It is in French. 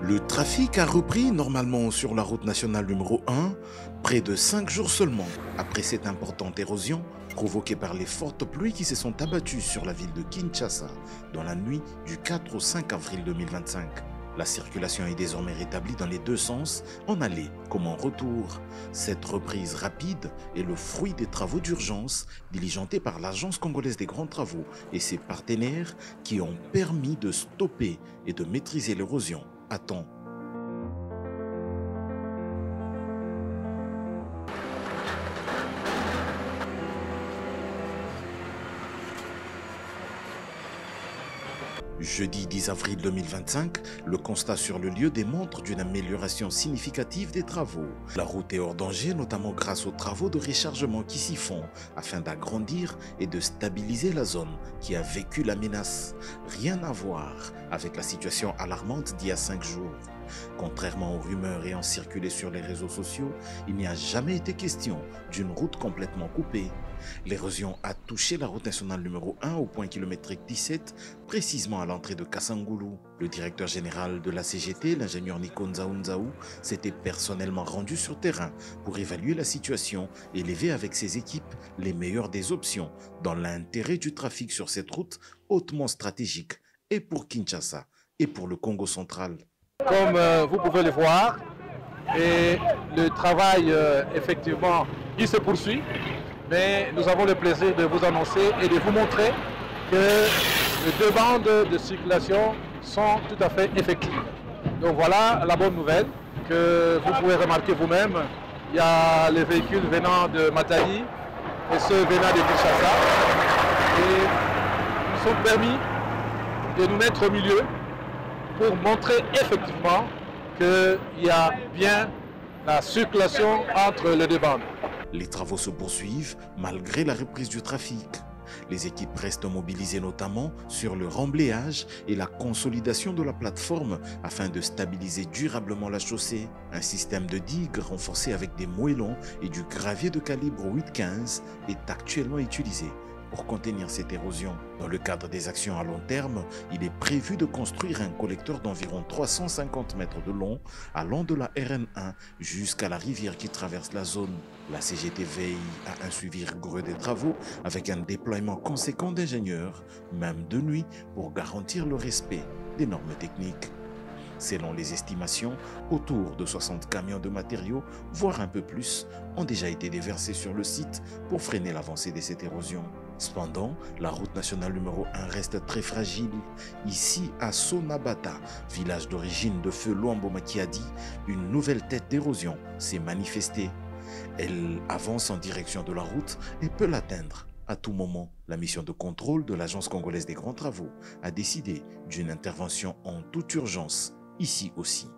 Le trafic a repris normalement sur la route nationale numéro 1, près de 5 jours seulement après cette importante érosion provoquée par les fortes pluies qui se sont abattues sur la ville de Kinshasa dans la nuit du 4 au 5 avril 2025. La circulation est désormais rétablie dans les deux sens, en aller comme en retour. Cette reprise rapide est le fruit des travaux d'urgence diligentés par l'Agence congolaise des grands travaux et ses partenaires qui ont permis de stopper et de maîtriser l'érosion à temps. Jeudi 10 avril 2025, le constat sur le lieu démontre d'une amélioration significative des travaux. La route est hors danger, notamment grâce aux travaux de rechargement qui s'y font, afin d'agrandir et de stabiliser la zone qui a vécu la menace. Rien à voir avec la situation alarmante d'il y a 5 jours. Contrairement aux rumeurs ayant circulé sur les réseaux sociaux, il n'y a jamais été question d'une route complètement coupée. L'érosion a touché la route nationale numéro 1 au point kilométrique 17, précisément à l'entrée de Kassangoulou. Le directeur général de la CGT, l'ingénieur Nico Nzaou, s'était personnellement rendu sur terrain pour évaluer la situation et lever avec ses équipes les meilleures des options dans l'intérêt du trafic sur cette route hautement stratégique et pour Kinshasa et pour le Congo central. Comme vous pouvez le voir, et le travail effectivement il se poursuit, mais nous avons le plaisir de vous annoncer et de vous montrer que les deux bandes de circulation sont tout à fait effectives. Donc voilà la bonne nouvelle que vous pouvez remarquer vous-même. Il y a les véhicules venant de Matadi et ceux venant de Kinshasa et ils sont permis de nous mettre au milieu pour montrer effectivement qu'il y a bien la circulation entre les deux bandes. Les travaux se poursuivent malgré la reprise du trafic. Les équipes restent mobilisées notamment sur le remblayage et la consolidation de la plateforme afin de stabiliser durablement la chaussée. Un système de digue renforcé avec des moellons et du gravier de calibre 8,15 est actuellement utilisé pour contenir cette érosion. Dans le cadre des actions à long terme, il est prévu de construire un collecteur d'environ 350 mètres de long allant de la RN1 jusqu'à la rivière qui traverse la zone. La CGT veille à un suivi rigoureux des travaux avec un déploiement conséquent d'ingénieurs, même de nuit, pour garantir le respect des normes techniques. Selon les estimations, autour de 60 camions de matériaux, voire un peu plus, ont déjà été déversés sur le site pour freiner l'avancée de cette érosion. Cependant, la route nationale numéro 1 reste très fragile. Ici, à Sonabata, village d'origine de feu Luambo Makiadi, une nouvelle tête d'érosion s'est manifestée. Elle avance en direction de la route et peut l'atteindre à tout moment. La mission de contrôle de l'Agence congolaise des grands travaux a décidé d'une intervention en toute urgence, ici aussi.